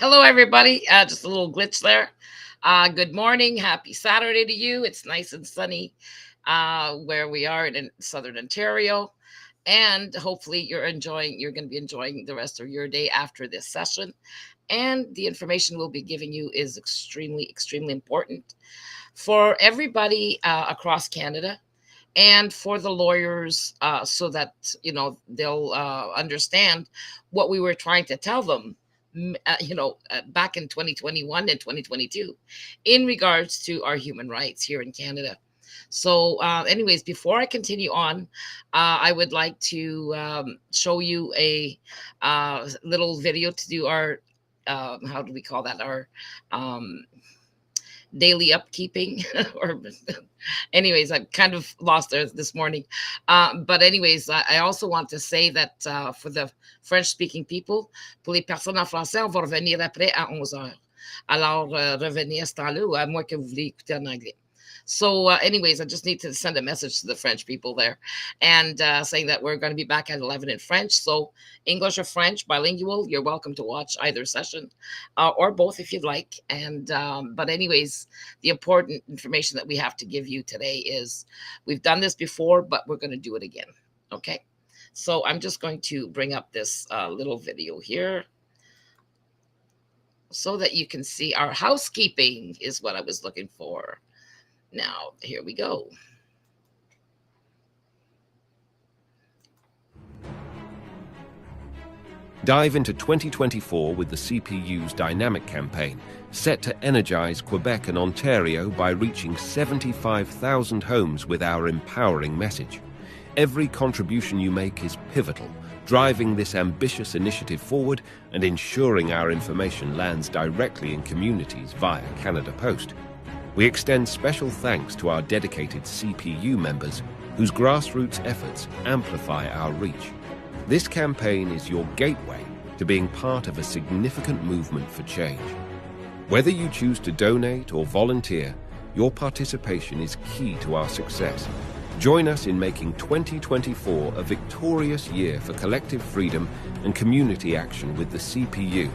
Hello, everybody. Just a little glitch there. Good morning. Happy Saturday to you. It's nice and sunny where we are in Southern Ontario. And hopefully, you're going to be enjoying the rest of your day after this session. And the information we'll be giving you is extremely important for everybody across Canada and for the lawyers so that they'll understand what we were trying to tell them back in 2021 and 2022 in regards to our human rights here in Canada. So anyways, before I continue on, I would like to show you a little video to do our how do we call that, our um, daily upkeeping or anyways, I'm kind of lost there this morning. But anyways, I also want to say that for the French speaking people, pour les personnes en français, on va revenir après à 11 heures. Alors, revenez à ce temps-là, ou à moins que vous voulez écouter en anglais. So, anyways, I just need to send a message to the French people there and saying that we're going to be back at 11 in French. So, English or French, bilingual, you're welcome to watch either session or both if you'd like. And, but, anyways, the important information that we have to give you today is we've done this before, but we're going to do it again. Okay. So, I'm just going to bring up this little video here so that you can see our housekeeping is what I was looking for. Now, here we go. Dive into 2024 with the CPU's dynamic campaign, set to energize Quebec and Ontario by reaching 75,000 homes with our empowering message. Every contribution you make is pivotal, driving this ambitious initiative forward and ensuring our information lands directly in communities via Canada Post. We extend special thanks to our dedicated CPU members, whose grassroots efforts amplify our reach. This campaign is your gateway to being part of a significant movement for change. Whether you choose to donate or volunteer, your participation is key to our success. Join us in making 2024 a victorious year for collective freedom and community action with the CPU.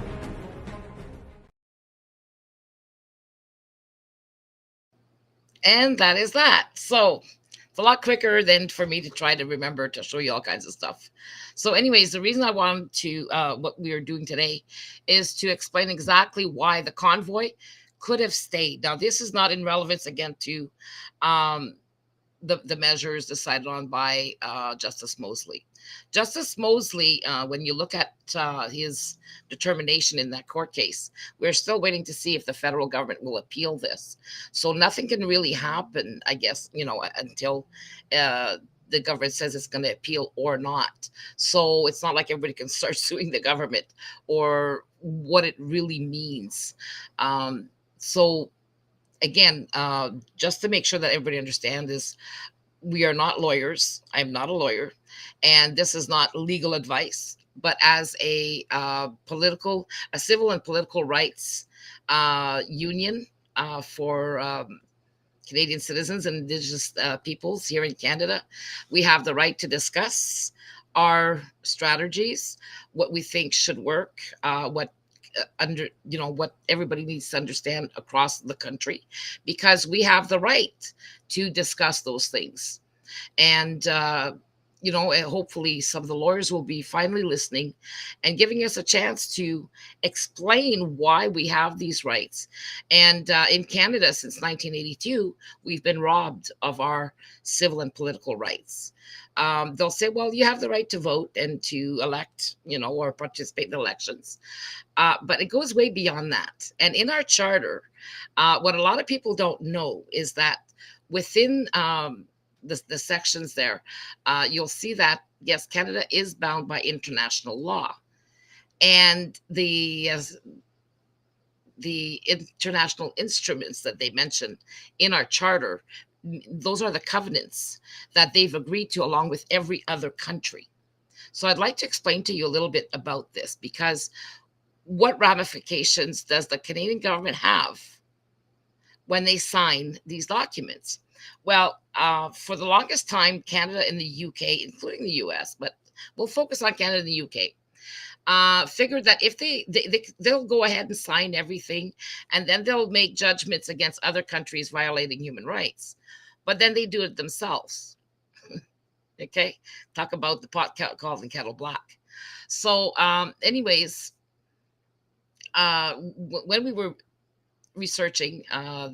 And that is that. So it's a lot quicker than for me to try to remember to show you all kinds of stuff. So, anyways, the reason I wanted to, what we are doing today is to explain exactly why the convoy could have stayed. Now, this is not in relevance again to um, the measures decided on by Justice Mosley. Justice Mosley, when you look at his determination in that court case, we're still waiting to see if the federal government will appeal this. So nothing can really happen, I guess, until the government says it's going to appeal or not. So it's not like everybody can start suing the government or what it really means. So again, just to make sure that everybody understands is we are not lawyers. I'm not a lawyer, and this is not legal advice. But as a civil and political rights union for Canadian citizens and Indigenous peoples here in Canada, we have the right to discuss our strategies, what we think should work, what everybody needs to understand across the country, because we have the right to discuss those things. And hopefully some of the lawyers will be finally listening and giving us a chance to explain why we have these rights. And in Canada, since 1982, we've been robbed of our civil and political rights. They'll say, well, you have the right to vote and to elect, or participate in elections. But it goes way beyond that. And in our charter, what a lot of people don't know is that within the sections there, you'll see that, yes, Canada is bound by international law. And the international instruments that they mention in our charter, those are the covenants that they've agreed to along with every other country. So I'd like to explain to you a little bit about this, because what ramifications does the Canadian government have when they sign these documents? Well, for the longest time, Canada and the UK, including the US, but we'll focus on Canada and the UK, figured that if they'll go ahead and sign everything, and then they'll make judgments against other countries violating human rights, but then they do it themselves. Okay, talk about the pot calling kettle black. So, anyways, when we were researching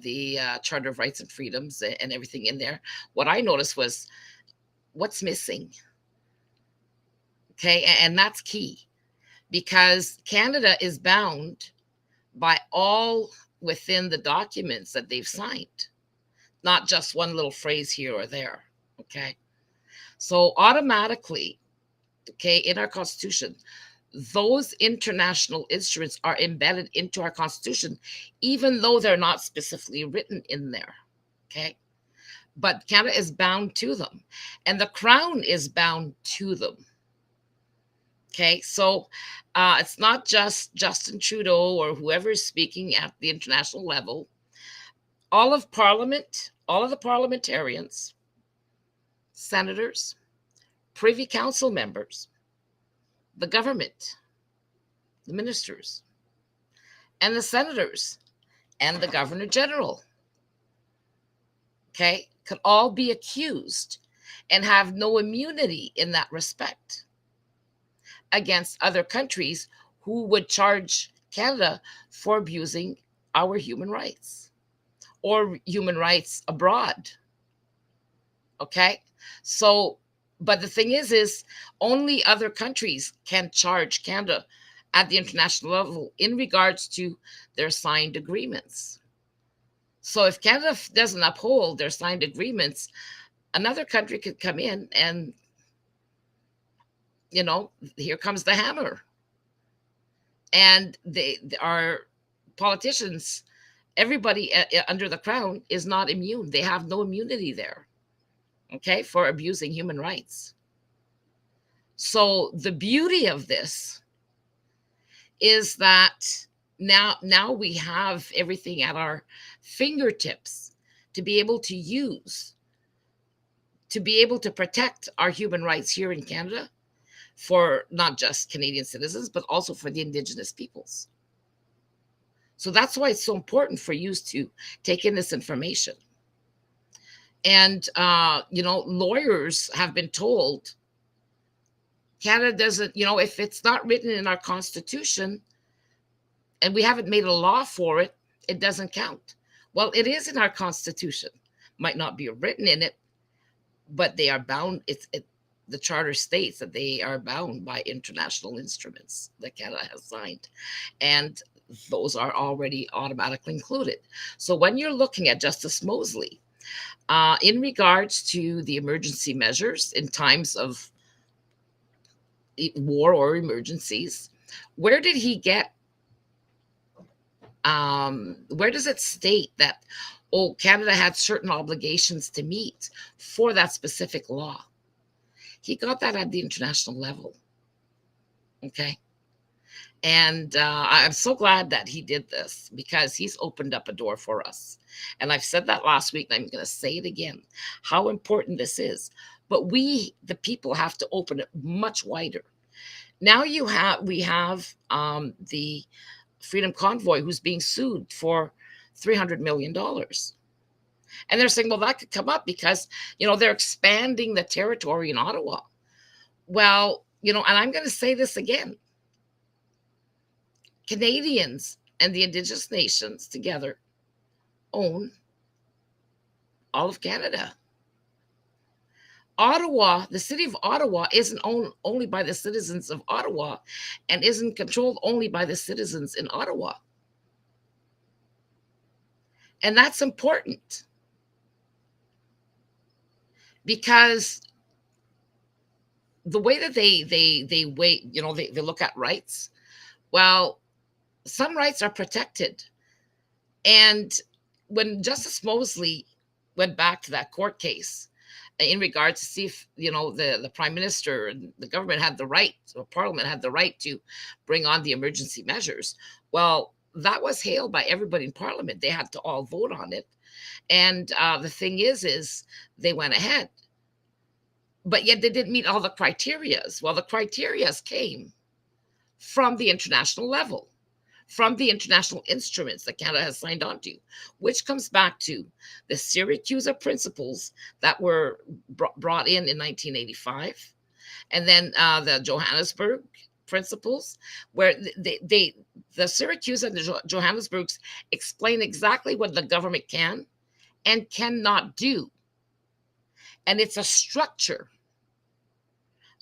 the Charter of Rights and Freedoms and everything in there, what I noticed was what's missing. Okay, and that's key, because Canada is bound by all within the documents that they've signed, not just one little phrase here or there. Okay, so automatically, okay, in our Constitution, those international instruments are embedded into our Constitution, even though they're not specifically written in there. Okay, but Canada is bound to them, and the Crown is bound to them. Okay, so it's not just Justin Trudeau or whoever is speaking at the international level. All of Parliament, all of the parliamentarians, senators, Privy Council members, the government, the ministers, and the senators, and the Governor General, okay, could all be accused and have no immunity in that respect against other countries who would charge Canada for abusing our human rights or human rights abroad. Okay, so, but the thing is only other countries can charge Canada at the international level in regards to their signed agreements. So if Canada doesn't uphold their signed agreements, another country could come in and, here comes the hammer. And our politicians, everybody under the Crown is not immune. They have no immunity there, okay, for abusing human rights. So the beauty of this is that now we have everything at our fingertips to be able to use, to be able to protect our human rights here in Canada, for not just Canadian citizens, but also for the Indigenous peoples. So that's why it's so important for you to take in this information. And, lawyers have been told Canada doesn't, if it's not written in our Constitution and we haven't made a law for it, it doesn't count. Well, it is in our Constitution. Might not be written in it, but they are bound. The Charter states that they are bound by international instruments that Canada has signed, and those are already automatically included. So when you're looking at Justice Mosley, in regards to the emergency measures in times of war or emergencies, where did he get, where does it state that, Canada had certain obligations to meet for that specific law? He got that at the international level. Okay. And I'm so glad that he did this, because he's opened up a door for us. And I've said that last week, and I'm going to say it again, how important this is. But we, the people, have to open it much wider. Now we have the Freedom Convoy, who's being sued for $300 million. And they're saying, well, that could come up because, they're expanding the territory in Ottawa. Well, and I'm going to say this again. Canadians and the Indigenous nations together own all of Canada. Ottawa, the city of Ottawa, isn't owned only by the citizens of Ottawa and isn't controlled only by the citizens in Ottawa. And that's important, because the way that they wait, they look at rights. Well, some rights are protected. And when Justice Mosley went back to that court case in regards to see if, the Prime Minister and the government had the right, or Parliament had the right to bring on the emergency measures, well, that was hailed by everybody in Parliament. They had to all vote on it. And the thing is they went ahead. But yet they didn't meet all the criterias. Well, the criterias came from the international level, from the international instruments that Canada has signed on to, which comes back to the Syracuse principles that were brought in 1985, and then the Johannesburg principles, where the Syracuse and the Johannesburgs explain exactly what the government can and cannot do. And it's a structure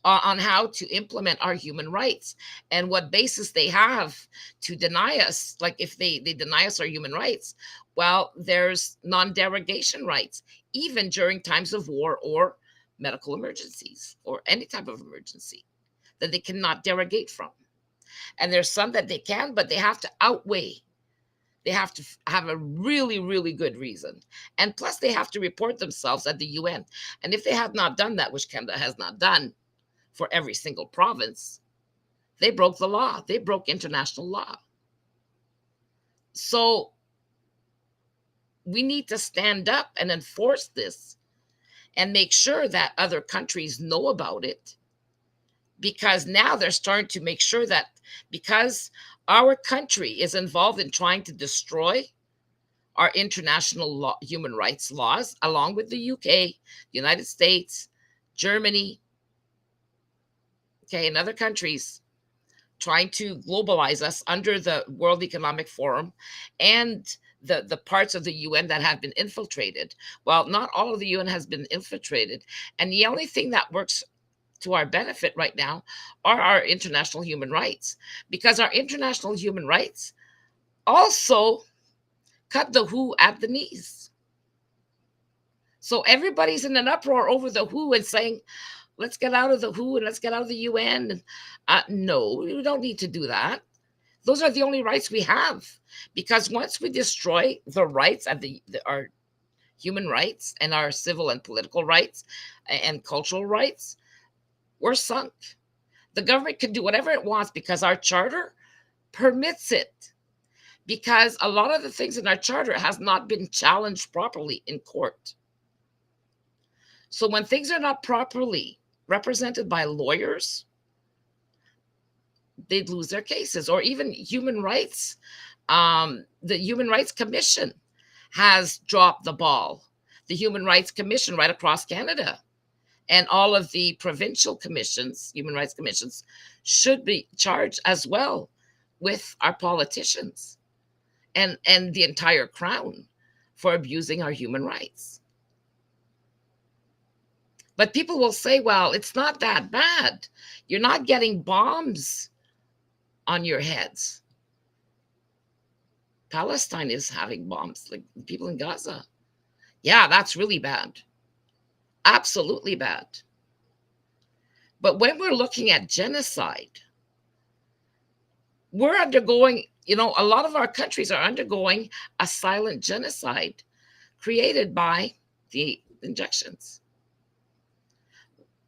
on how to implement our human rights and what basis they have to deny us. Like if they deny us our human rights, well, there's non-derogation rights, even during times of war or medical emergencies or any type of emergency that they cannot derogate from. And there's some that they can, but they have to outweigh. They have to have a really, really good reason. And plus, they have to report themselves at the UN. And if they have not done that, which Canada has not done for every single province, they broke the law. They broke international law. So we need to stand up and enforce this and make sure that other countries know about it, because now they're starting to make sure that because our country is involved in trying to destroy our international human rights laws, along with the UK, United States, Germany, okay, and other countries, trying to globalize us under the World Economic Forum and the parts of the UN that have been infiltrated. Well, not all of the UN has been infiltrated. And the only thing that works to our benefit right now are our international human rights, because our international human rights also cut the WHO at the knees. So everybody's in an uproar over the WHO and saying, let's get out of the WHO and let's get out of the UN. No, we don't need to do that. Those are the only rights we have, because once we destroy the rights of our human rights and our civil and political rights and cultural rights, we're sunk. The government can do whatever it wants because our charter permits it, because a lot of the things in our charter has not been challenged properly in court. So when things are not properly represented by lawyers, they'd lose their cases. Or even human rights, the Human Rights Commission has dropped the ball. The Human Rights Commission right across Canada and all of the provincial commissions, human rights commissions, should be charged as well with our politicians and the entire crown for abusing our human rights. But people will say, well, it's not that bad. You're not getting bombs on your heads. Palestine is having bombs, like people in Gaza. Yeah, that's really bad. Absolutely bad. But when we're looking at genocide, we're undergoing, a lot of our countries are undergoing a silent genocide created by the injections.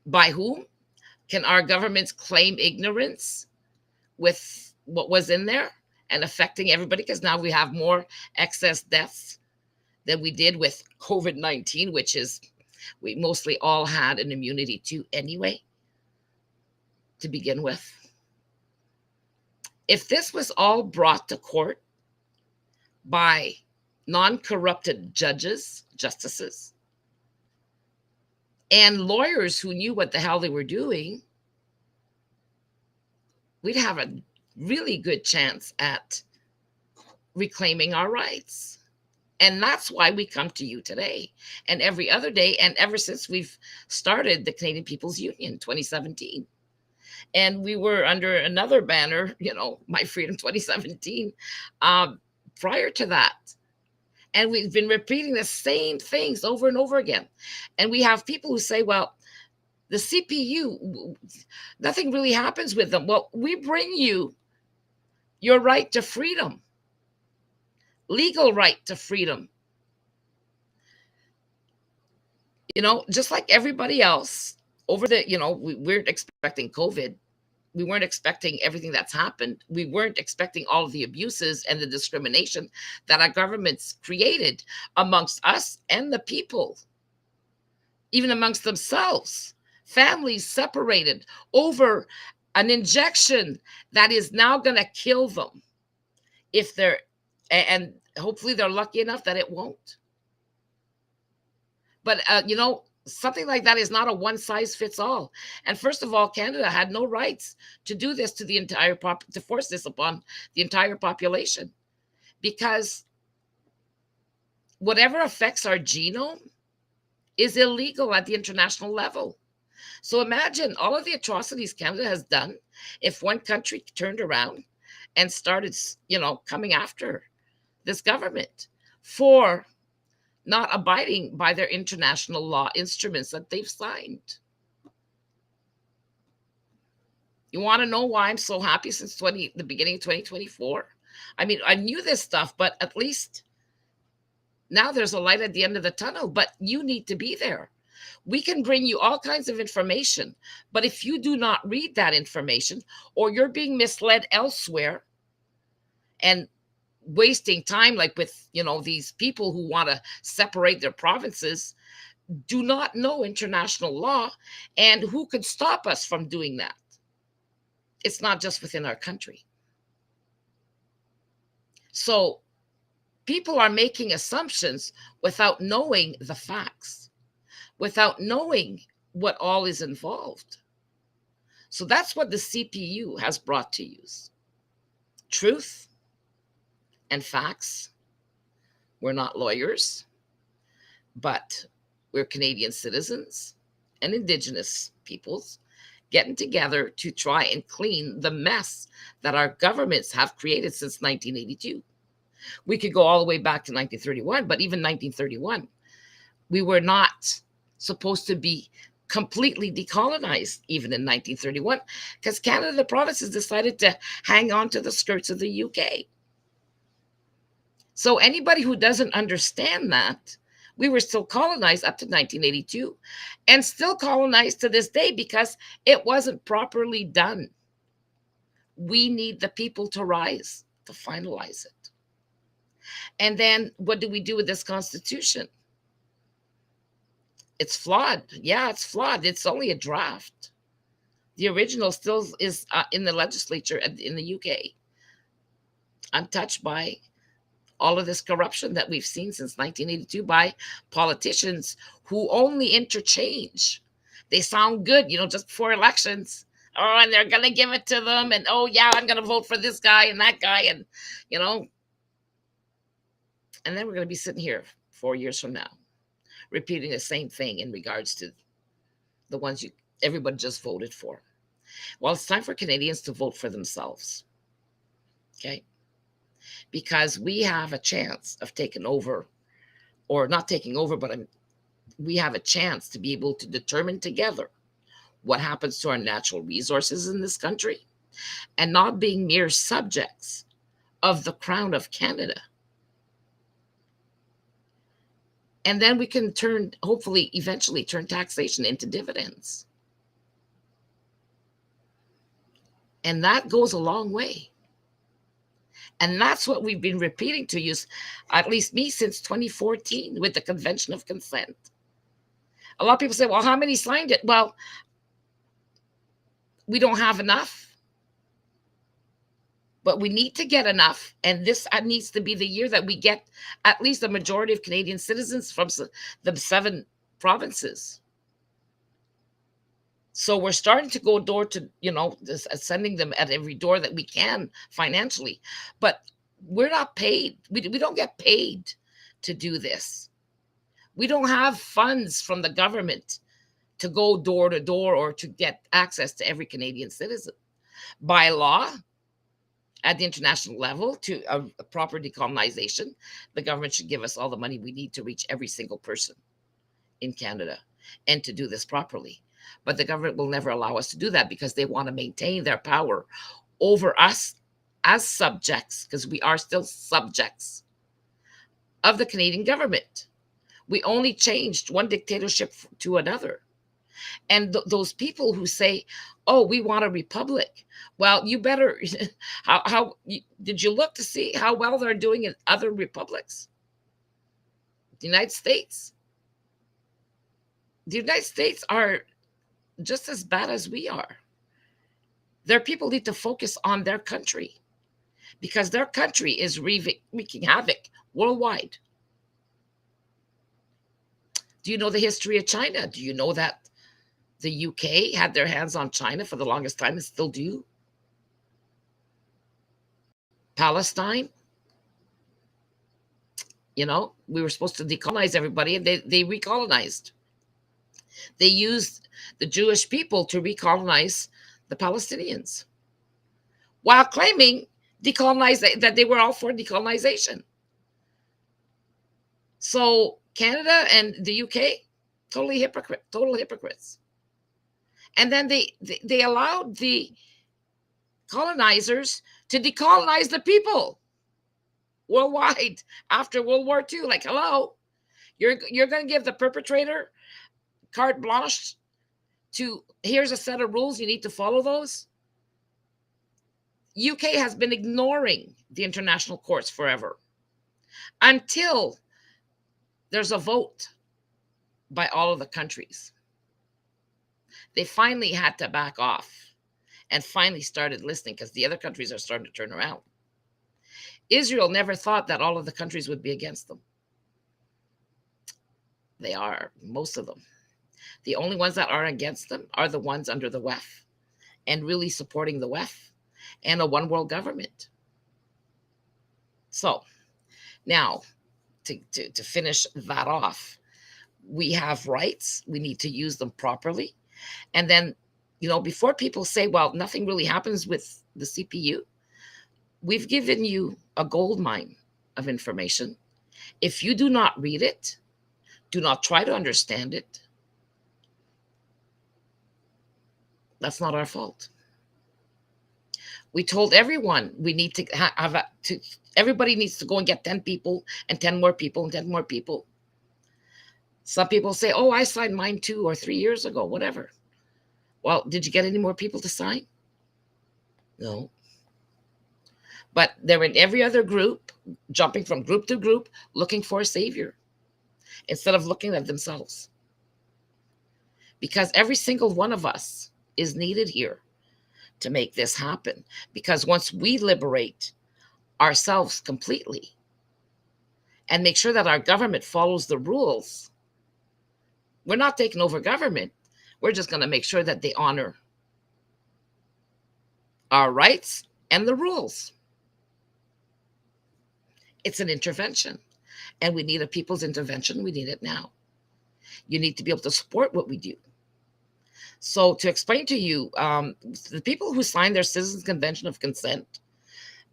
By whom? Can our governments claim ignorance with what was in there and affecting everybody? Because now we have more excess deaths than we did with COVID-19, which is we mostly all had an immunity to anyway, to begin with. If this was all brought to court by non-corrupted judges, justices, and lawyers who knew what the hell they were doing, we'd have a really good chance at reclaiming our rights. And that's why we come to you today and every other day, and ever since we've started the Canadian People's Union 2017. And we were under another banner, My Freedom 2017, prior to that. And we've been repeating the same things over and over again. And we have people who say, well, the CPU, nothing really happens with them. Well, we bring you your right to freedom, legal right to freedom. Just like everybody else over we weren't expecting COVID. We weren't expecting everything that's happened. We weren't expecting all of the abuses and the discrimination that our governments created amongst us and the people, even amongst themselves. Families separated over an injection that is now going to kill them if they're, and hopefully they're lucky enough that it won't. But, something like that is not a one size fits all. And first of all, Canada had no rights to do this to the entire to force this upon the entire population, because whatever affects our genome is illegal at the international level. So imagine all of the atrocities Canada has done if one country turned around and started, coming after this government for not abiding by their international law instruments that they've signed. You want to know why I'm so happy since the beginning of 2024? I mean, I knew this stuff, but at least now there's a light at the end of the tunnel, but you need to be there. We can bring you all kinds of information, but if you do not read that information, or you're being misled elsewhere and wasting time, like with, these people who want to separate their provinces, do not know international law, and who could stop us from doing that? It's not just within our country. So people are making assumptions without knowing the facts, without knowing what all is involved. So that's what the CPU has brought to use: truth and facts. We're not lawyers, but we're Canadian citizens and Indigenous peoples getting together to try and clean the mess that our governments have created since 1982. We could go all the way back to 1931, but even 1931, we were not supposed to be completely decolonized even in 1931, because Canada, the provinces, decided to hang on to the skirts of the UK. So anybody who doesn't understand that, we were still colonized up to 1982, and still colonized to this day because it wasn't properly done. We need the people to rise to finalize it. And then what do we do with this Constitution? It's flawed. Yeah, it's flawed. It's only a draft. The original still is in the legislature in the UK, untouched by all of this corruption that we've seen since 1982 by politicians who only interchange. They sound good, just before elections. Oh, and they're going to give it to them. And, oh, yeah, I'm going to vote for this guy and that guy. And, and then we're going to be sitting here 4 years from now, repeating the same thing in regards to the ones everybody just voted for. Well, it's time for Canadians to vote for themselves. Okay? Because we have a chance of taking over, or not taking over, but we have a chance to be able to determine together what happens to our natural resources in this country, and not being mere subjects of the Crown of Canada. And then we can hopefully eventually turn taxation into dividends. And that goes a long way. And that's what we've been repeating to you, at least me, since 2014 with the Convention of Consent. A lot of people say, well, how many signed it? Well, we don't have enough, but we need to get enough. And this needs to be the year that we get at least a majority of Canadian citizens from the 7 provinces. So we're starting to go door to, sending them at every door that we can financially. But we're not paid. We don't get paid to do this. We don't have funds from the government to go door to door or to get access to every Canadian citizen. By law, at the international level, to a proper decolonization, the government should give us all the money we need to reach every single person in Canada and to do this properly. But the government will never allow us to do that because they want to maintain their power over us as subjects, because we are still subjects of the Canadian government. We only changed one dictatorship to another. And those people who say, oh, we want a republic. Well, you better, did you look to see how well they're doing in other republics? The United States. The United States are just as bad as we are. Their people need to focus on their country because their country is wreaking havoc worldwide. Do you know the history of China? Do you know that the UK had their hands on China for the longest time and still do? Palestine, we were supposed to decolonize everybody, and they recolonized. They used the Jewish people to recolonize the Palestinians while claiming that they were all for decolonization. So Canada and the UK, total hypocrites. And then they allowed the colonizers to decolonize the people worldwide after World War II. Like, hello, you're going to give the perpetrator carte blanche to, here's a set of rules, you need to follow those. UK has been ignoring the international courts forever until there's a vote by all of the countries. They finally had to back off and finally started listening because the other countries are starting to turn around. Israel never thought that all of the countries would be against them. They are, most of them. The only ones that are against them are the ones under the WEF and really supporting the WEF and a one world government. So now, to finish that off, we have rights. We need to use them properly. And then, before people say, well, nothing really happens with the CPU, we've given you a gold mine of information. If you do not read it, do not try to understand it, that's not our fault. We told everyone we need to everybody needs to go and get 10 people and 10 more people and 10 more people. Some people say, oh, I signed mine 2 or 3 years ago, whatever. Well, did you get any more people to sign? No. But they're in every other group, jumping from group to group, looking for a savior instead of looking at themselves. Because every single one of us is needed here to make this happen. Because once we liberate ourselves completely and make sure that our government follows the rules, we're not taking over government. We're just going to make sure that they honor our rights and the rules. It's an intervention, and we need a people's intervention. We need it now. You need to be able to support what we do. So to explain to you, the people who sign their Citizens Convention of Consent,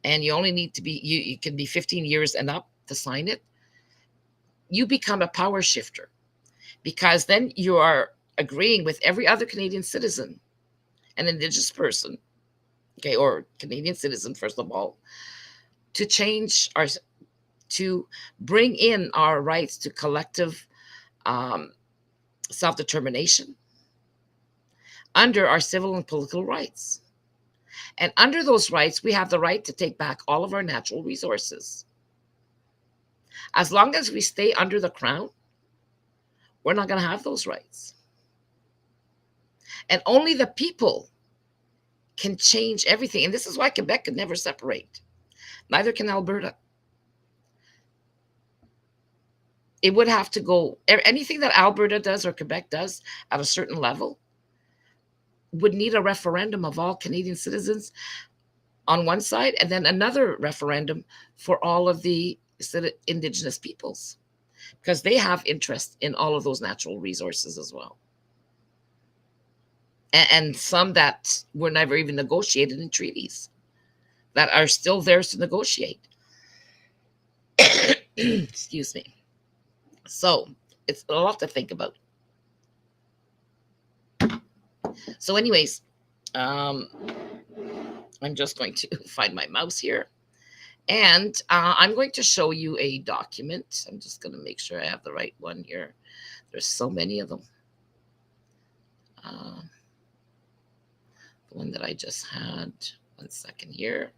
and you only need to be, you can be 15 years and up to sign it, you become a power shifter, because then you are agreeing with every other Canadian citizen, an Indigenous person, okay, or Canadian citizen, first of all, to bring in our rights to collective self-determination under our civil and political rights. And under those rights, we have the right to take back all of our natural resources. As long as we stay under the crown, we're not going to have those rights. And only the people can change everything. And this is why Quebec could never separate. Neither can Alberta. It would have to go, anything that Alberta does or Quebec does at a certain level would need a referendum of all Canadian citizens on one side, and then another referendum for all of the Indigenous peoples, because they have interest in all of those natural resources as well. And some that were never even negotiated in treaties that are still theirs to negotiate. Excuse me. So it's a lot to think about. So anyways, I'm just going to find my mouse here. And I'm going to show you a document. I'm just going to make sure I have the right one here. There's so many of them. The one that I just had. 1 second here.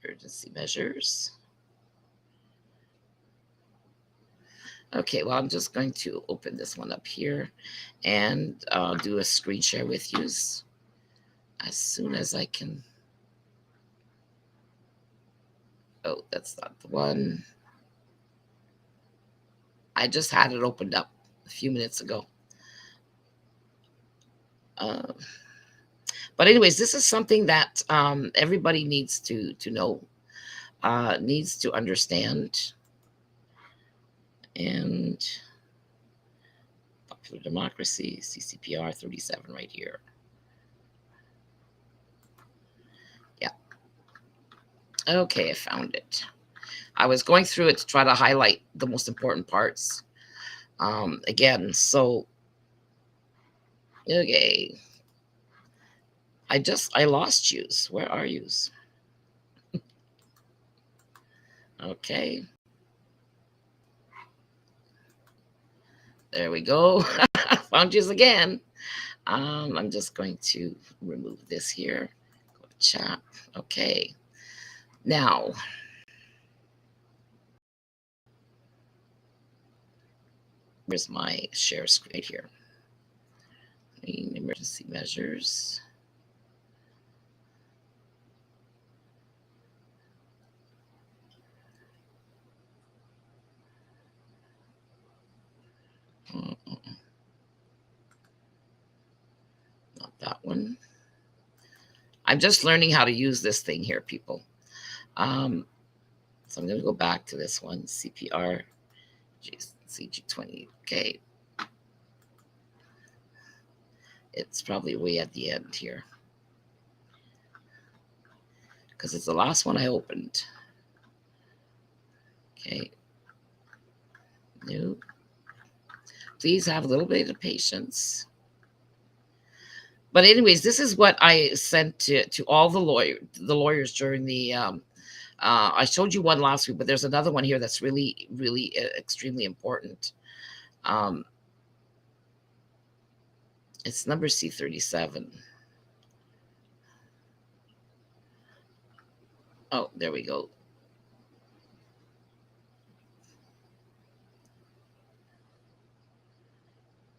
emergency measures. Okay, well, I'm just going to open this one up here and do a screen share with you as soon as I can. Oh, that's not the one. I just had it opened up a few minutes ago. But anyways, this is something that everybody needs to know, needs to understand. And Popular Democracy, CCPR 37 right here. Yeah. Okay, I found it. I was going through it to try to highlight the most important parts. Again, so, okay. I lost yous. Where are yous? Okay. There we go. Found yous again. I'm just going to remove this here. Go to chat. Okay. Now, where's my share screen right here? Emergency measures. Not that one. I'm just learning how to use this thing here, people. So I'm going to go back to this one, CPR, CG20. Okay. It's probably way at the end here because it's the last one I opened. Okay. No. Please have a little bit of patience. But anyways, this is what I sent to all the lawyers during the I showed you one last week, but there's another one here that's really, really extremely important. It's number C37. Oh, there we go.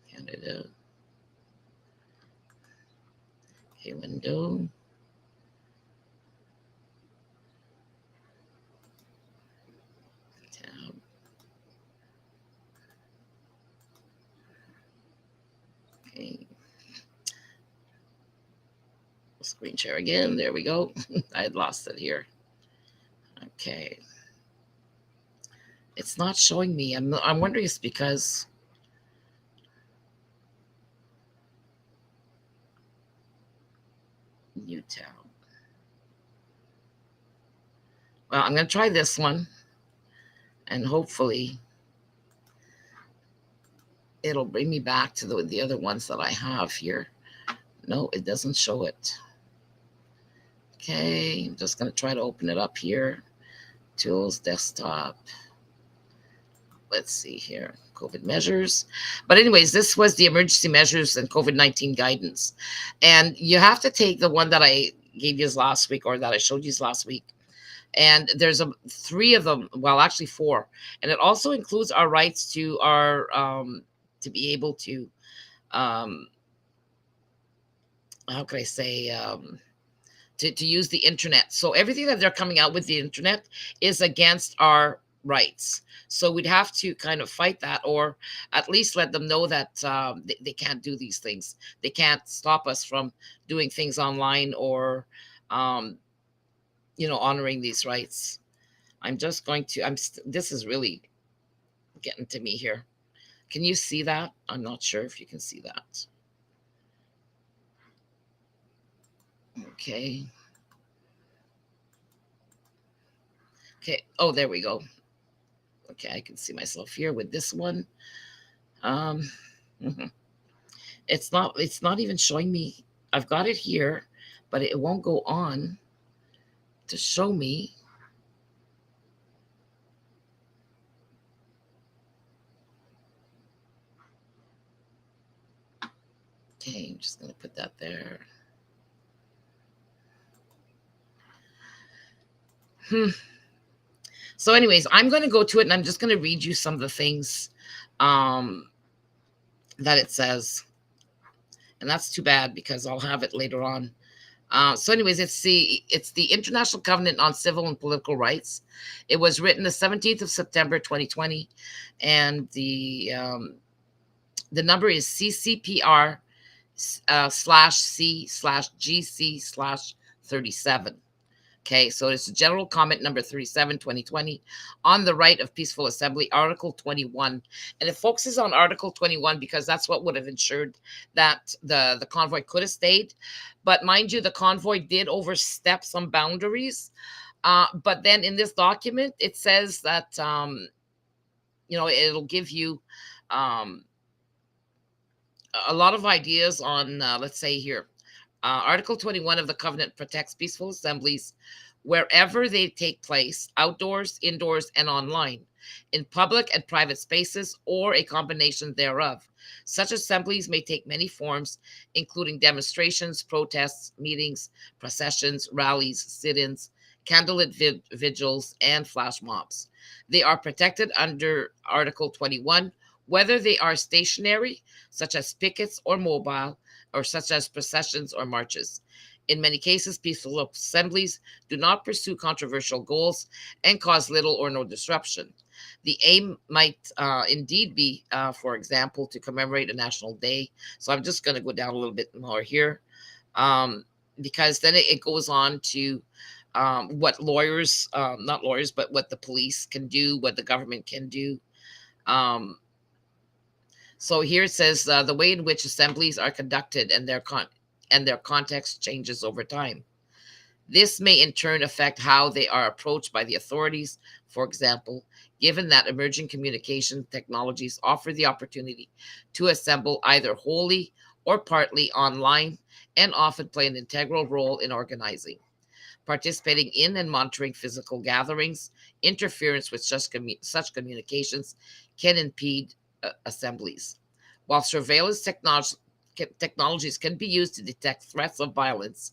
Canada. Okay, window. Tab. Okay. Screen share again. There we go. I had lost it here. Okay. It's not showing me. I'm wondering it's because new tab. Well, I'm going to try this one, and hopefully it'll bring me back to the other ones that I have here. No, it doesn't show it. Okay, I'm just going to try to open it up here. Tools, desktop. Let's see here. COVID measures. But anyways, this was the emergency measures and COVID-19 guidance. And you have to take the one that I gave you last week, or that I showed you last week. And there's 3 of them. Well, actually 4. And it also includes our rights to our to be able to how can I say to use the internet. So everything that they're coming out with the internet is against our rights. So we'd have to kind of fight that, or at least let them know that they can't do these things. They can't stop us from doing things online, or honoring these rights. I'm just going to. This is really getting to me here. Can you see that? I'm not sure if you can see that. Okay. Okay. Oh, there we go. Okay, I can see myself here with this one. Mhm. It's not even showing me. I've got it here, but it won't go on to show me. Okay, I'm just going to put that there. Hmm. So, anyways, I'm going to go to it and I'm just going to read you some of the things um, that it says. And that's too bad because I'll have it later on. So, anyways, it's the International Covenant on Civil and Political Rights. It was written the 17th of September 2020, and the number is CCPR slash C slash GC slash 37. Okay, so it's general comment number 37, 2020, on the right of peaceful assembly, Article 21. And it focuses on Article 21 because that's what would have ensured that the convoy could have stayed. But mind you, the convoy did overstep some boundaries. But then in this document, it says that, it'll give you um, a lot of ideas on, let's say here, Article 21 of the Covenant protects peaceful assemblies wherever they take place, outdoors, indoors, and online, in public and private spaces, or a combination thereof. Such assemblies may take many forms, including demonstrations, protests, meetings, processions, rallies, sit ins, candlelit vigils, and flash mobs. They are protected under Article 21, whether they are stationary, such as pickets, or mobile, or such as processions or marches. In many cases, peaceful assemblies do not pursue controversial goals and cause little or no disruption. The aim might indeed be, for example, to commemorate a national day. So I'm just going to go down a little bit more here, because then it goes on to what lawyers, not lawyers, but what the police can do, what the government can do. Um, so here it says the way in which assemblies are conducted and their context changes over time. This may in turn affect how they are approached by the authorities. For example, given that emerging communication technologies offer the opportunity to assemble either wholly or partly online and often play an integral role in organizing, participating in and monitoring physical gatherings, interference with such communications can impede assemblies. While technologies can be used to detect threats of violence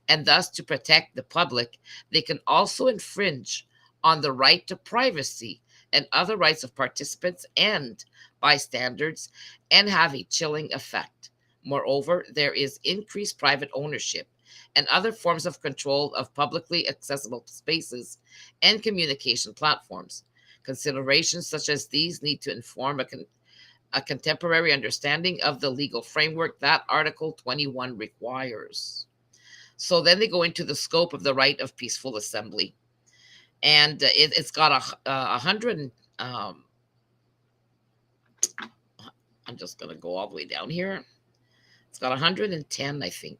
and thus to protect the public, they can also infringe on the right to privacy and other rights of participants and bystanders and have a chilling effect. Moreover, there is increased private ownership and other forms of control of publicly accessible spaces and communication platforms. Considerations such as these need to inform a contemporary understanding of the legal framework that Article 21 requires. So then they go into the scope of the right of peaceful assembly. And it's got a hundred. Um, I'm just going to go all the way down here. It's got 110, I think.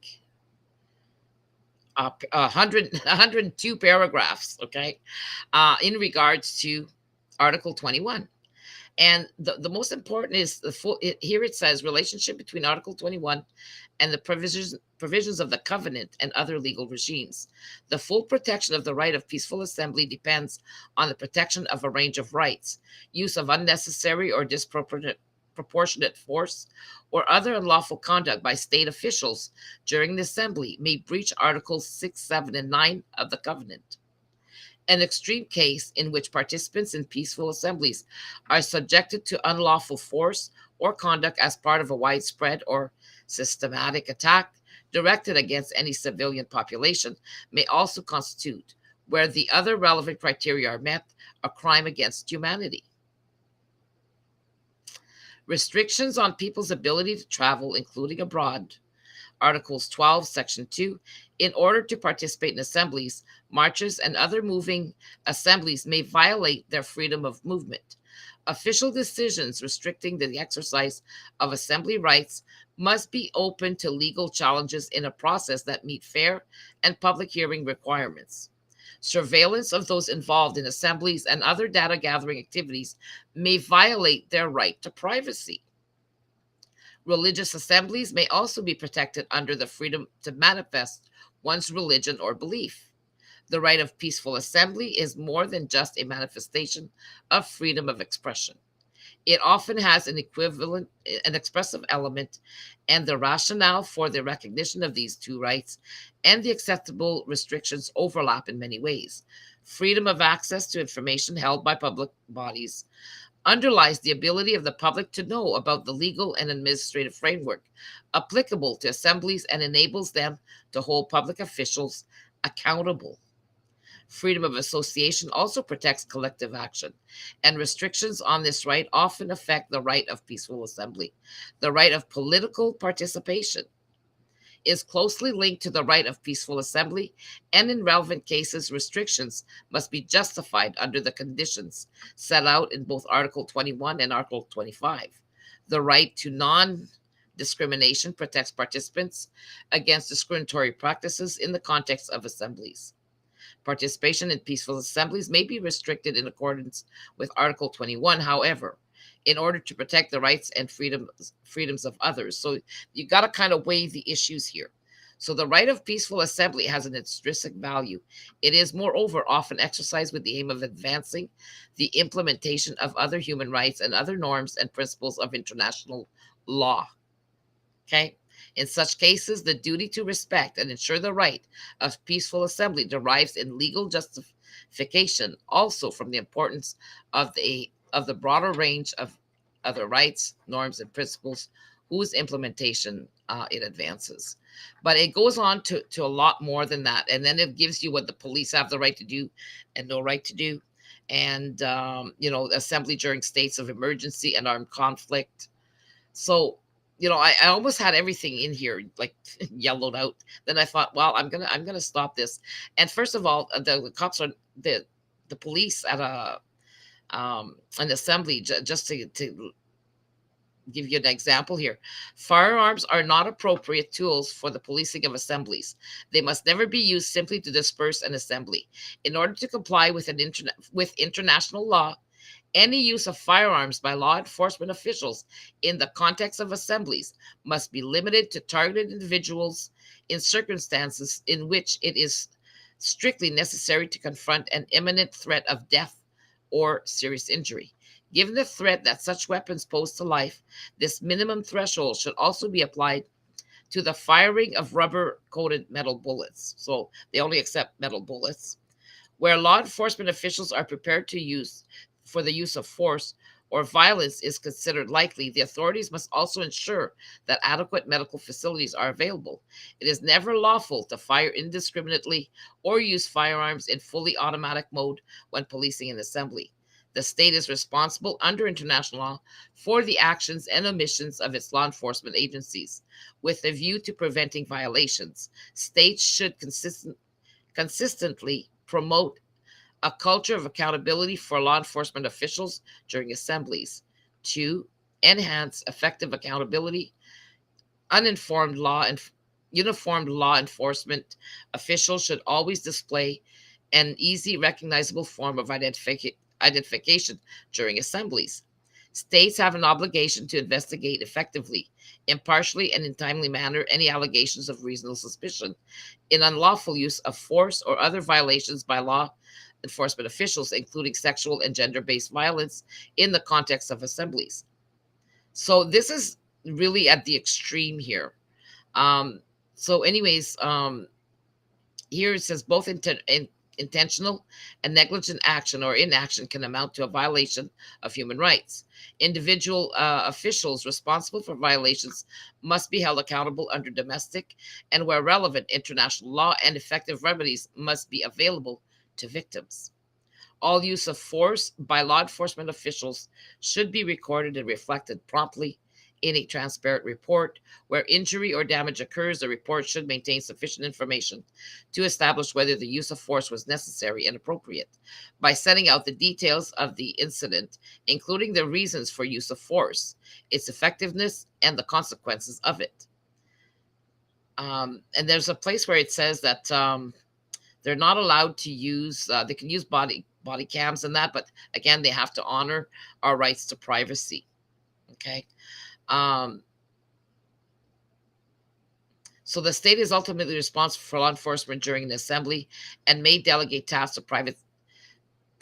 102 paragraphs, okay, in regards to Article 21. And the most important is here it says relationship between Article 21 and the provisions of the covenant and other legal regimes. The full protection of the right of peaceful assembly depends on the protection of a range of rights. Use of unnecessary or disproportionate force or other unlawful conduct by state officials during the assembly may breach Articles 6, 7, and 9 of the covenant. An extreme case in which participants in peaceful assemblies are subjected to unlawful force or conduct as part of a widespread or systematic attack directed against any civilian population may also constitute, where the other relevant criteria are met, a crime against humanity. Restrictions on people's ability to travel, including abroad. Articles 12, Section 2, in order to participate in assemblies, marches, and other moving assemblies may violate their freedom of movement. Official decisions restricting the exercise of assembly rights must be open to legal challenges in a process that meet fair and public hearing requirements. Surveillance of those involved in assemblies and other data gathering activities may violate their right to privacy. Religious assemblies may also be protected under the freedom to manifest one's religion or belief. The right of peaceful assembly is more than just a manifestation of freedom of expression. It often has an expressive element, and the rationale for the recognition of these two rights and the acceptable restrictions overlap in many ways. Freedom of access to information held by public bodies underlies the ability of the public to know about the legal and administrative framework applicable to assemblies and enables them to hold public officials accountable. Freedom of association also protects collective action, and restrictions on this right often affect the right of peaceful assembly. The right of political participation is closely linked to the right of peaceful assembly, and in relevant cases, restrictions must be justified under the conditions set out in both Article 21 and Article 25. The right to non discrimination protects participants against discriminatory practices in the context of assemblies. Participation in peaceful assemblies may be restricted in accordance with Article 21, however, in order to protect the rights and freedoms of others. So you got to kind of weigh the issues here. So the right of peaceful assembly has an intrinsic value. It is, moreover, often exercised with the aim of advancing the implementation of other human rights and other norms and principles of international law. Okay? In such cases, the duty to respect and ensure the right of peaceful assembly derives in legal justification also from the importance of the broader range of other rights, norms, and principles whose implementation it advances. But it goes on to a lot more than that. And then it gives you what the police have the right to do and no right to do. And, assembly during states of emergency and armed conflict. So, I almost had everything in here like yellowed out. Then I thought, well, I'm gonna stop this. And first of all, the cops are the police at an assembly. Just to give you an example here, firearms are not appropriate tools for the policing of assemblies. They must never be used simply to disperse an assembly. In order to comply with with international law, any use of firearms by law enforcement officials in the context of assemblies must be limited to targeted individuals in circumstances in which it is strictly necessary to confront an imminent threat of death or serious injury. Given the threat that such weapons pose to life, this minimum threshold should also be applied to the firing of rubber-coated metal bullets. So they only accept metal bullets. Where law enforcement officials are prepared to use for the use of force or violence is considered likely, the authorities must also ensure that adequate medical facilities are available. It is never lawful to fire indiscriminately or use firearms in fully automatic mode when policing an assembly. The state is responsible under international law for the actions and omissions of its law enforcement agencies. With a view to preventing violations, states should consistently promote a culture of accountability for law enforcement officials during assemblies. To enhance effective accountability, uninformed law and uniformed law enforcement officials should always display an easy, recognizable form of identification during assemblies. States have an obligation to investigate effectively, impartially, and in timely manner any allegations of reasonable suspicion in unlawful use of force or other violations by law enforcement officials, including sexual and gender-based violence in the context of assemblies. So this is really at the extreme here. Here it says both intentional and negligent action or inaction can amount to a violation of human rights. Individual officials responsible for violations must be held accountable under domestic and, where relevant, international law, and effective remedies must be available to victims. All use of force by law enforcement officials should be recorded and reflected promptly in a transparent report. Where injury or damage occurs, the report should maintain sufficient information to establish whether the use of force was necessary and appropriate. By setting out the details of the incident, including the reasons for use of force, its effectiveness, and the consequences of it. And there's a place where it says that they're not allowed to use, they can use body cams and that, but again, they have to honor our rights to privacy. Okay. So the state is ultimately responsible for law enforcement during an assembly and may delegate tasks to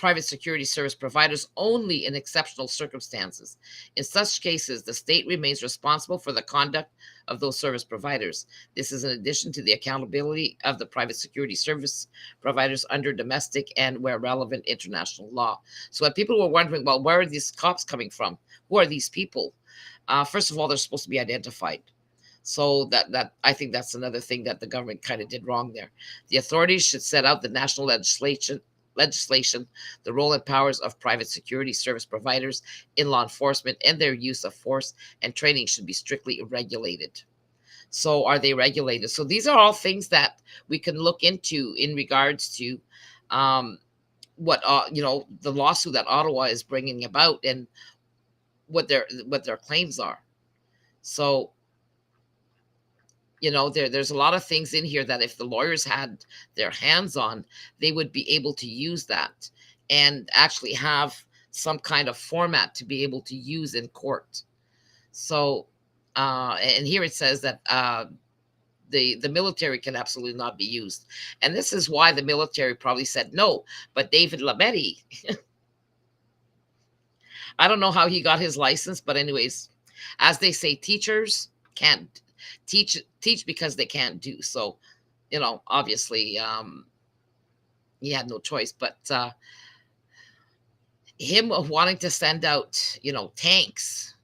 private security service providers only in exceptional circumstances. In such cases, the state remains responsible for the conduct of those service providers. This is in addition to the accountability of the private security service providers under domestic and, where relevant, international law. So when people were wondering, well, where are these cops coming from? Who are these people? First of all, they're supposed to be identified. So that I think that's another thing that the government kind of did wrong there. The authorities should set out the national legislation, the role and powers of private security service providers in law enforcement, and their use of force and training should be strictly regulated. So are they regulated? So these are all things that we can look into in regards to what the lawsuit that Ottawa is bringing about and what their claims are. So there's a lot of things in here that if the lawyers had their hands on, they would be able to use that and actually have some kind of format to be able to use in court. So, and here it says that the military can absolutely not be used. And this is why the military probably said no. But David Lametti, I don't know how he got his license, but anyways, as they say, teachers can't teach because they can't do. So, obviously, he had no choice. But him wanting to send out, tanks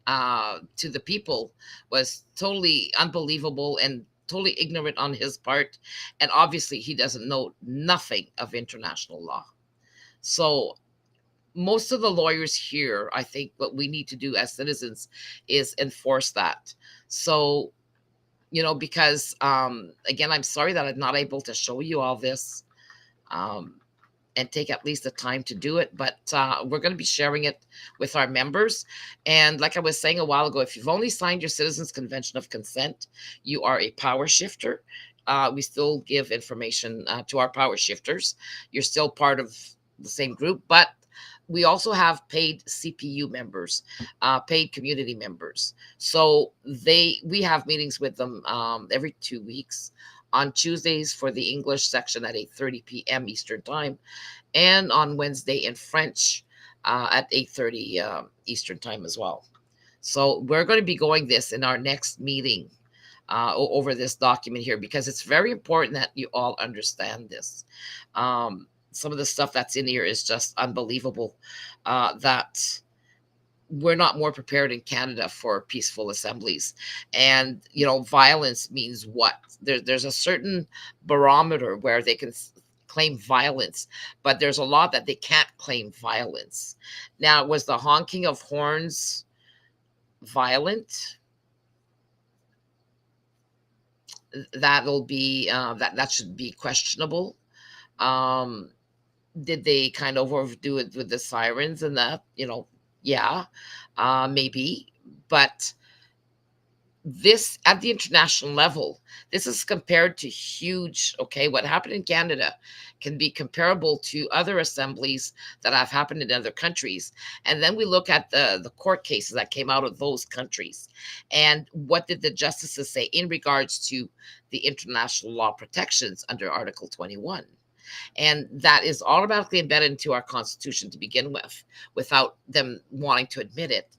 to the people was totally unbelievable and totally ignorant on his part. And obviously, he doesn't know nothing of international law. So most of the lawyers here, I think what we need to do as citizens is enforce that. So, because again, I'm sorry that I'm not able to show you all this and take at least the time to do it, but we're going to be sharing it with our members. And like I was saying a while ago, if you've only signed your Citizens Convention of Consent, you are a power shifter. We still give information to our power shifters. You're still part of the same group, but we also have paid CPU members, paid community members. So we have meetings with them every 2 weeks on Tuesdays for the English section at 8:30 p.m. Eastern Time, and on Wednesday in French at 8:30 Eastern Time as well. So we're going to be going this in our next meeting over this document here, because it's very important that you all understand this. Some of the stuff that's in here is just unbelievable, that we're not more prepared in Canada for peaceful assemblies. And, violence means what? There's a certain barometer where they can claim violence, but there's a law that they can't claim violence. Now, was the honking of horns violent? That'll be, that should be questionable. Did they kind of overdo it with the sirens and that? Yeah, maybe. But this, at the international level, this is compared to huge. Okay, what happened in Canada can be comparable to other assemblies that have happened in other countries. And then we look at the court cases that came out of those countries, and what did the justices say in regards to the international law protections under Article 21. And that is automatically embedded into our Constitution to begin with, without them wanting to admit it.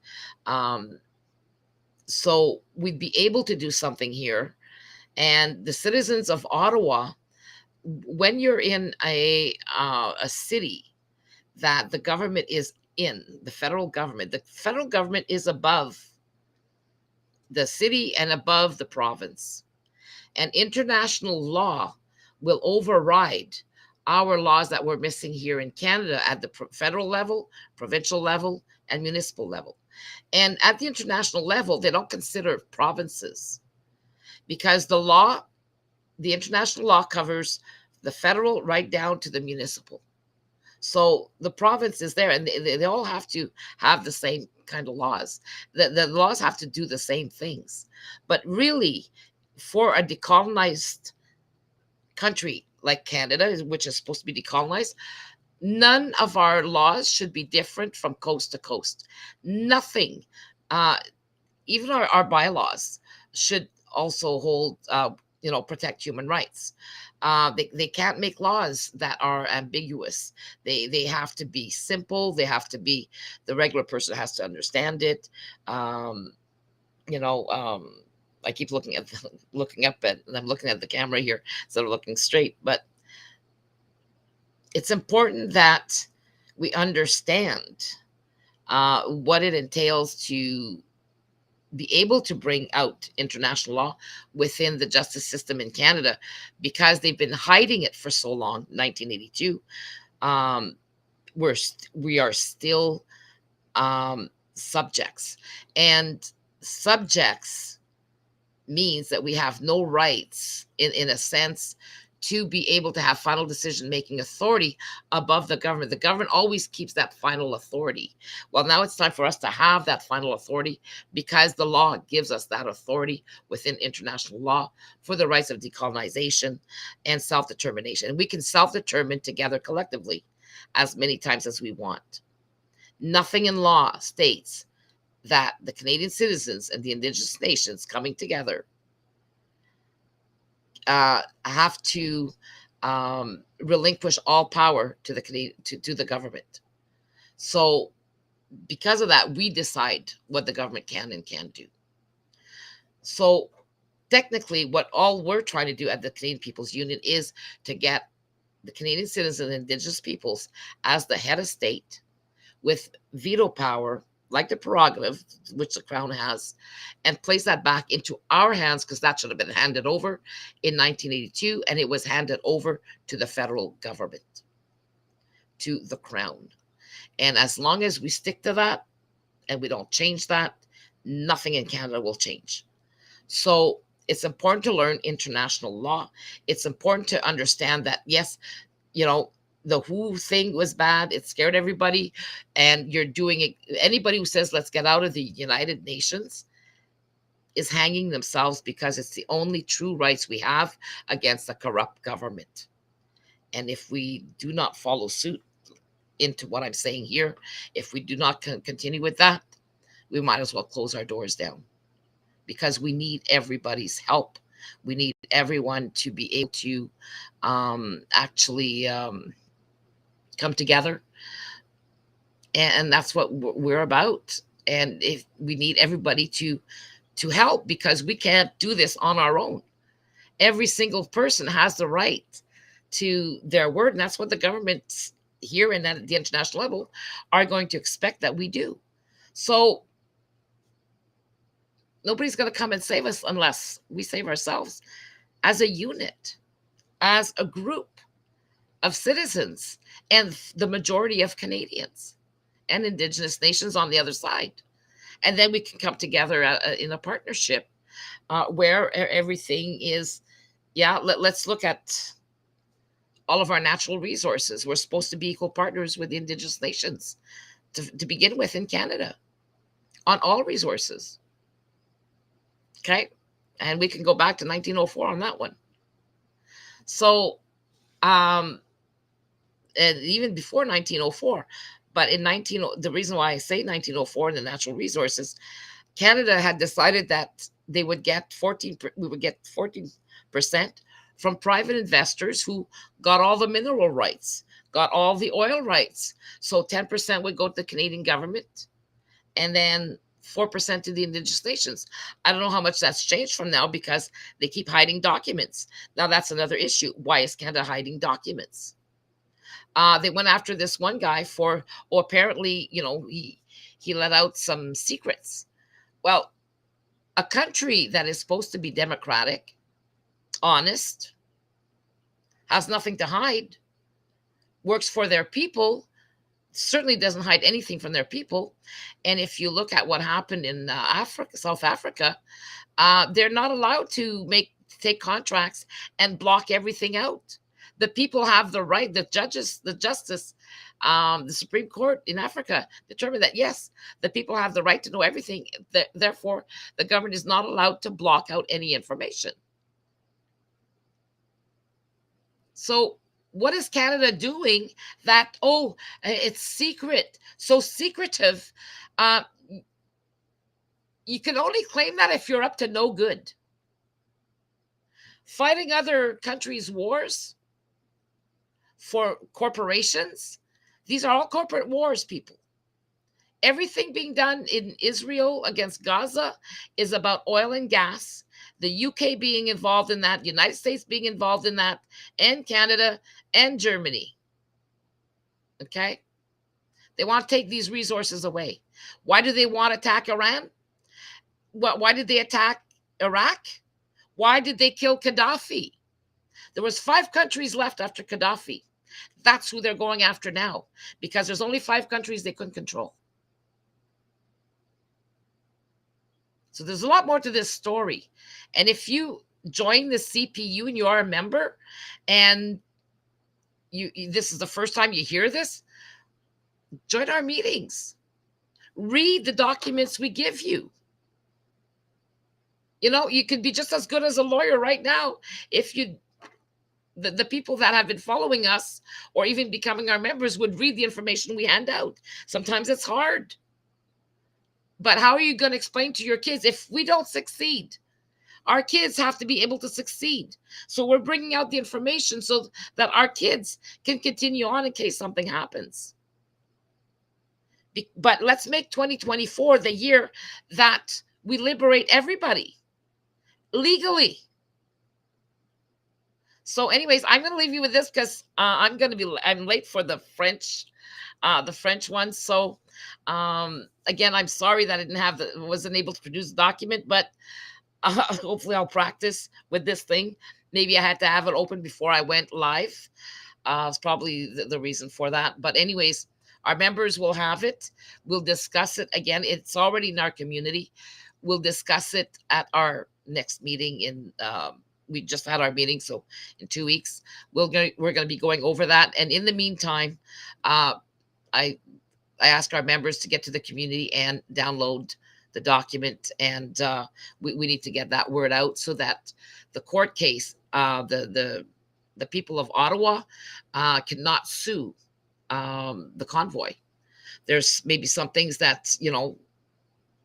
So we'd be able to do something here. And the citizens of Ottawa, when you're in a city that the government is in, the federal government is above the city and above the province. And international law will override our laws that we're missing here in Canada at the federal level, provincial level, and municipal level. And at the international level, they don't consider provinces, because the international law covers the federal right down to the municipal. So the province is there, and they all have to have the same kind of laws. The laws have to do the same things. But really, for a decolonized country like Canada, which is supposed to be decolonized, none of our laws should be different from coast to coast. Nothing. Even our bylaws should also hold protect human rights. They can't make laws that are ambiguous. They have to be simple. They have to be, the regular person has to understand it. Um, you know, I keep looking at looking up at, and I'm looking at the camera here instead of looking straight. But it's important that we understand what it entails to be able to bring out international law within the justice system in Canada, because they've been hiding it for so long. 1982, um, we are still subjects, and subjects means that we have no rights, in a sense, to be able to have final decision making authority above the government. The government always keeps that final authority. Well, now it's time for us to have that final authority, because the law gives us that authority within international law for the rights of decolonization and self-determination. And we can self-determine together collectively as many times as we want. Nothing in law states that the Canadian citizens and the Indigenous nations coming together have to relinquish all power to the Canadian, to the government. So, because of that, we decide what the government can and can't do. So, technically, what all we're trying to do at the Canadian People's Union is to get the Canadian citizens and Indigenous peoples as the head of state, with veto power, like the prerogative which the Crown has, and place that back into our hands, because that should have been handed over in 1982, and it was handed over to the federal government, to the Crown. And as long as we stick to that and we don't change that, nothing in Canada will change. So it's important to learn international law. It's important to understand that, yes, the WHO thing was bad. It scared everybody. And you're doing it. Anybody who says, let's get out of the United Nations, is hanging themselves, because it's the only true rights we have against a corrupt government. And if we do not follow suit into what I'm saying here, if we do not continue with that, we might as well close our doors down, because we need everybody's help. We need everyone to be able to actually come together, and that's what we're about. And if we need everybody to help, because we can't do this on our own. Every single person has the right to their word, and that's what the governments here and at the international level are going to expect that we do. So nobody's going to come and save us unless we save ourselves as a unit, as a group of citizens, and the majority of Canadians and Indigenous nations on the other side. And then we can come together in a partnership where everything is, let's look at all of our natural resources. We're supposed to be equal partners with the Indigenous nations to begin with in Canada on all resources. Okay? And we can go back to 1904 on that one. So, and even before 1904, but in the reason why I say 1904 and the natural resources, Canada had decided that we would get 14% from private investors who got all the mineral rights, got all the oil rights. So 10% would go to the Canadian government, and then 4% to the Indigenous nations. I don't know how much that's changed from now, because they keep hiding documents. Now that's another issue. Why is Canada hiding documents? They went after this one guy for, apparently, he let out some secrets. Well, a country that is supposed to be democratic, honest, has nothing to hide, works for their people, certainly doesn't hide anything from their people. And if you look at what happened in South Africa, they're not allowed to take contracts and block everything out. The people have the right. The justice, the Supreme Court in Africa determined that, yes, the people have the right to know everything. Therefore, the government is not allowed to block out any information. So what is Canada doing that, it's secret, so secretive? You can only claim that if you're up to no good. fighting other countries' wars for corporations. These are all corporate wars, people. Everything being done in Israel against Gaza is about oil and gas. The UK being involved in that, the United States being involved in that, and Canada and Germany. Okay? They want to take these resources away. Why do they want to attack Iran? Why did they attack Iraq? Why did they kill Gaddafi? There was 5 countries left after Gaddafi. That's who they're going after now, because there's only 5 countries they couldn't control. So there's a lot more to this story. And if you join the CPU and you are a member, and this is the first time you hear this, join our meetings. Read the documents we give you. You know, you could be just as good as a lawyer right now if the people that have been following us or even becoming our members would read the information we hand out. Sometimes it's hard. But how are you going to explain to your kids if we don't succeed? Our kids have to be able to succeed. So we're bringing out the information so that our kids can continue on in case something happens. But let's make 2024 the year that we liberate everybody legally. So anyways, I'm going to leave you with this because I'm late for the French one. So again, I'm sorry that I wasn't able to produce the document, but hopefully I'll practice with this thing. Maybe I had to have it open before I went live. It's probably the reason for that. But anyways, our members will have it. We'll discuss it again. It's already in our community. We'll discuss it at our next meeting we just had our meeting, so in 2 weeks we're going to be going over that. And in the meantime, I ask our members to get to the community and download the document, and we need to get that word out so that the court case, the people of Ottawa cannot sue the convoy. There's maybe some things that,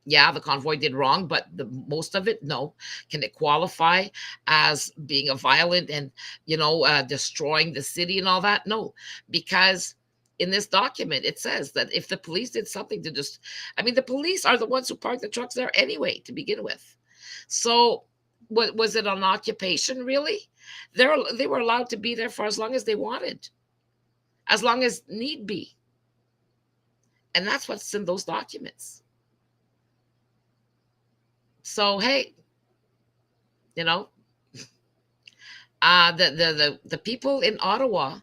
the convoy did wrong, but the most of it, no. Can it qualify as being a violent and, destroying the city and all that? No, because in this document, it says that if the police did something to the police are the ones who parked the trucks there anyway, to begin with. So what was it, an occupation, really? They were allowed to be there for as long as they wanted, as long as need be. And that's what's in those documents. So, hey, the people in Ottawa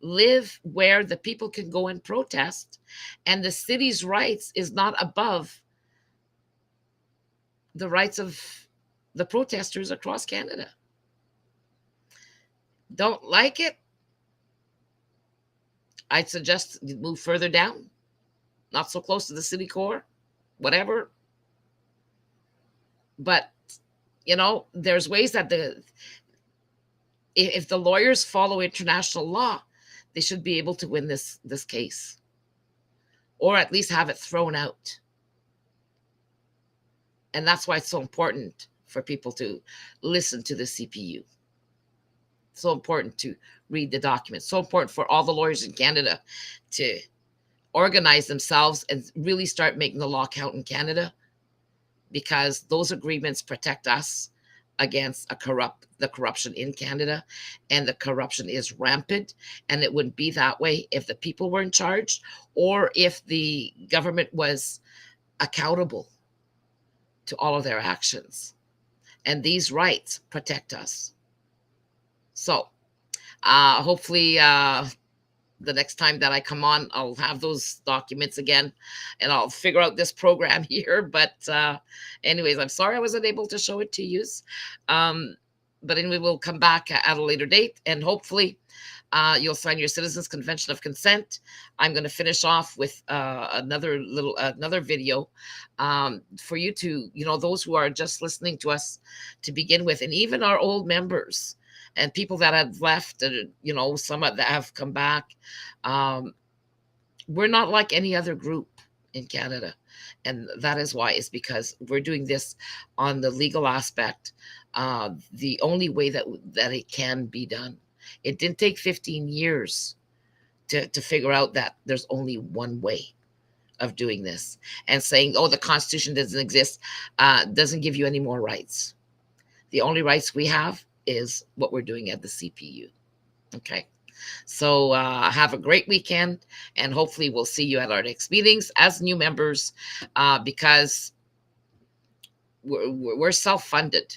live where the people can go and protest, and the city's rights is not above the rights of the protesters across Canada. Don't like it? I'd suggest you move further down, not so close to the city core, whatever. But, there's ways that if the lawyers follow international law, they should be able to win this case, or at least have it thrown out. And that's why it's so important for people to listen to the CPU. So important to read the documents. So important for all the lawyers in Canada to organize themselves and really start making the law count in Canada, because those agreements protect us against the corruption in Canada, and the corruption is rampant, and it wouldn't be that way if the people were in charge or if the government was accountable to all of their actions. And these rights protect us. So hopefully the next time that I come on, I'll have those documents again, and I'll figure out this program here. But anyways, I'm sorry I wasn't able to show it to you. But anyway, we'll come back at a later date, and hopefully you'll sign your Citizens Convention of Consent. I'm going to finish off with another video for you to, those who are just listening to us to begin with, and even our old members and people that have left, some that have come back. We're not like any other group in Canada. And that is why, is because we're doing this on the legal aspect the only way that it can be done. It didn't take 15 years to figure out that there's only one way of doing this, and saying, oh, the Constitution doesn't exist, doesn't give you any more rights. The only rights we have is what we're doing at the CPU. Okay. So have a great weekend, and hopefully we'll see you at our next meetings as new members, because we're self-funded,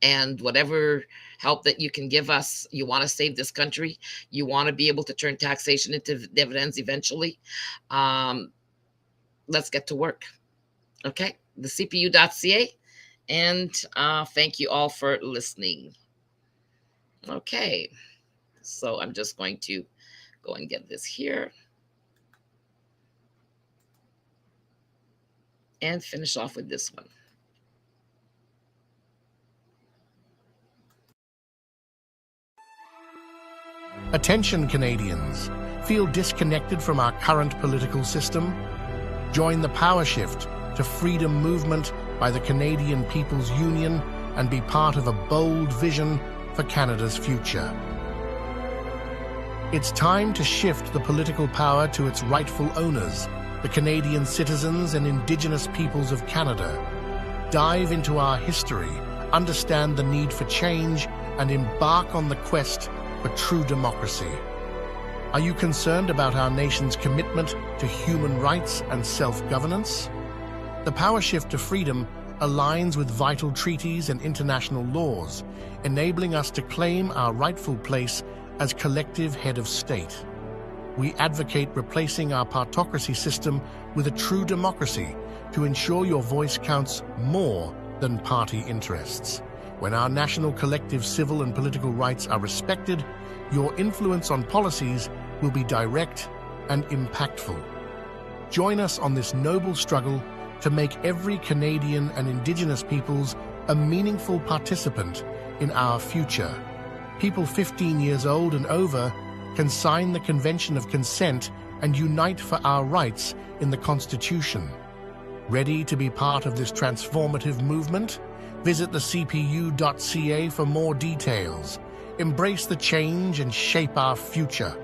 and whatever help that you can give us, you want to save this country, you want to be able to turn taxation into dividends eventually, let's get to work. Okay, the CPU.ca, and thank you all for listening. Okay, so I'm just going to go and get this here and finish off with this one. Attention, Canadians. Feel disconnected from our current political system? Join the power shift to freedom movement by the Canadian People's Union and be part of a bold vision for Canada's future. It's time to shift the political power to its rightful owners, the Canadian citizens and Indigenous peoples of Canada. Dive into our history, understand the need for change, and embark on the quest for true democracy. Are you concerned about our nation's commitment to human rights and self-governance? The power shift to freedom aligns with vital treaties and international laws, enabling us to claim our rightful place as collective head of state. We advocate replacing our partocracy system with a true democracy to ensure your voice counts more than party interests. When our national collective civil and political rights are respected, your influence on policies will be direct and impactful. Join us on this noble struggle to make every Canadian and Indigenous peoples a meaningful participant in our future. People 15 years old and over can sign the Convention of Consent and unite for our rights in the Constitution. Ready to be part of this transformative movement? Visit thecpu.ca for more details. Embrace the change and shape our future.